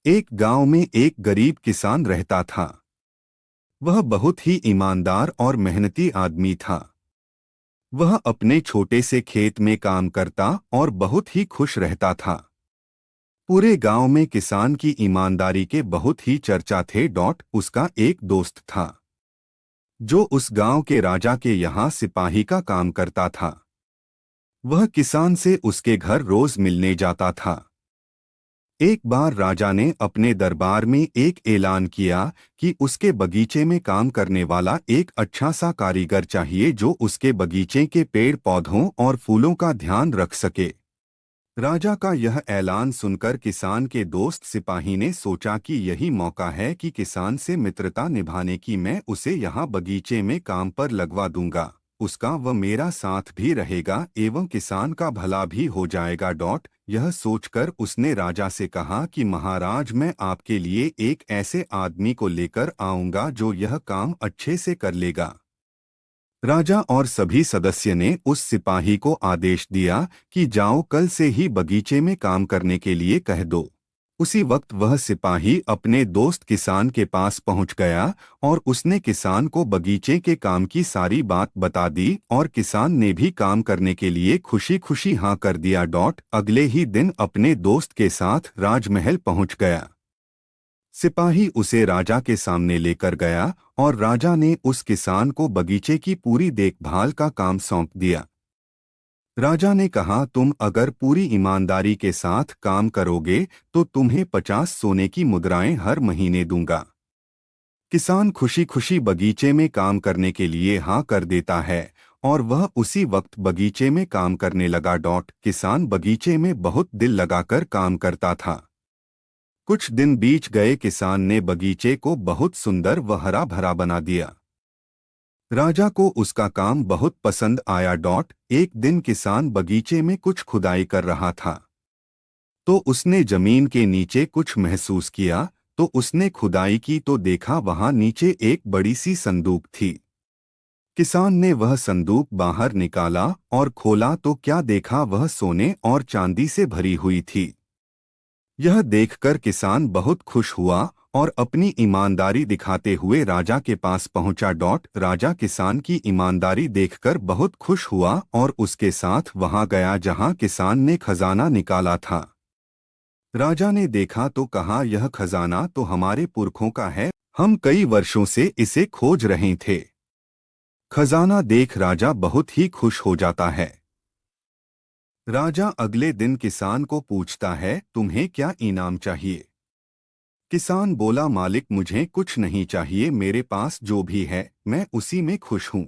एक गांव में एक गरीब किसान रहता था। वह बहुत ही ईमानदार और मेहनती आदमी था। वह अपने छोटे से खेत में काम करता और बहुत ही खुश रहता था। पूरे गांव में किसान की ईमानदारी के बहुत ही चर्चा थे। उसका एक दोस्त था जो उस गांव के राजा के यहाँ सिपाही का काम करता था। वह किसान से उसके घर रोज मिलने जाता था। एक बार राजा ने अपने दरबार में एक ऐलान किया कि उसके बगीचे में काम करने वाला एक अच्छा सा कारीगर चाहिए जो उसके बगीचे के पेड़ पौधों और फूलों का ध्यान रख सके। राजा का यह ऐलान सुनकर किसान के दोस्त सिपाही ने सोचा कि यही मौका है कि किसान से मित्रता निभाने की। मैं उसे यहाँ बगीचे में काम पर लगवा दूंगा, उसका व मेरा साथ भी रहेगा एवं किसान का भला भी हो जाएगा। यह सोचकर उसने राजा से कहा कि महाराज, मैं आपके लिए एक ऐसे आदमी को लेकर आऊंगा जो यह काम अच्छे से कर लेगा। राजा और सभी सदस्य ने उस सिपाही को आदेश दिया कि जाओ, कल से ही बगीचे में काम करने के लिए कह दो। उसी वक्त वह सिपाही अपने दोस्त किसान के पास पहुंच गया और उसने किसान को बगीचे के काम की सारी बात बता दी और किसान ने भी काम करने के लिए खुशी खुशी हाँ कर दिया। अगले ही दिन अपने दोस्त के साथ राजमहल पहुंच गया। सिपाही उसे राजा के सामने लेकर गया और राजा ने उस किसान को बगीचे की पूरी देखभाल का काम सौंप दिया। राजा ने कहा, तुम अगर पूरी ईमानदारी के साथ काम करोगे तो तुम्हें 50 सोने की मुद्राएं हर महीने दूंगा। किसान खुशी खुशी बगीचे में काम करने के लिए हाँ कर देता है और वह उसी वक्त बगीचे में काम करने लगा। किसान बगीचे में बहुत दिल लगाकर काम करता था। कुछ दिन बीत गए, किसान ने बगीचे को बहुत सुंदर व हरा भरा बना दिया। राजा को उसका काम बहुत पसंद आया। एक दिन किसान बगीचे में कुछ खुदाई कर रहा था तो उसने जमीन के नीचे कुछ महसूस किया। तो उसने खुदाई की तो देखा वहां नीचे एक बड़ी सी संदूक थी। किसान ने वह संदूक बाहर निकाला और खोला तो क्या देखा, वह सोने और चांदी से भरी हुई थी। यह देखकर किसान बहुत खुश हुआ और अपनी ईमानदारी दिखाते हुए राजा के पास पहुंचा। राजा किसान की ईमानदारी देखकर बहुत खुश हुआ और उसके साथ वहां गया जहां किसान ने खजाना निकाला था। राजा ने देखा तो कहा, यह खजाना तो हमारे पुरखों का है, हम कई वर्षों से इसे खोज रहे थे। खजाना देख राजा बहुत ही खुश हो जाता है। राजा अगले दिन किसान को पूछता है, तुम्हें क्या इनाम चाहिए? किसान बोला, मालिक, मुझे कुछ नहीं चाहिए, मेरे पास जो भी है मैं उसी में खुश हूँ।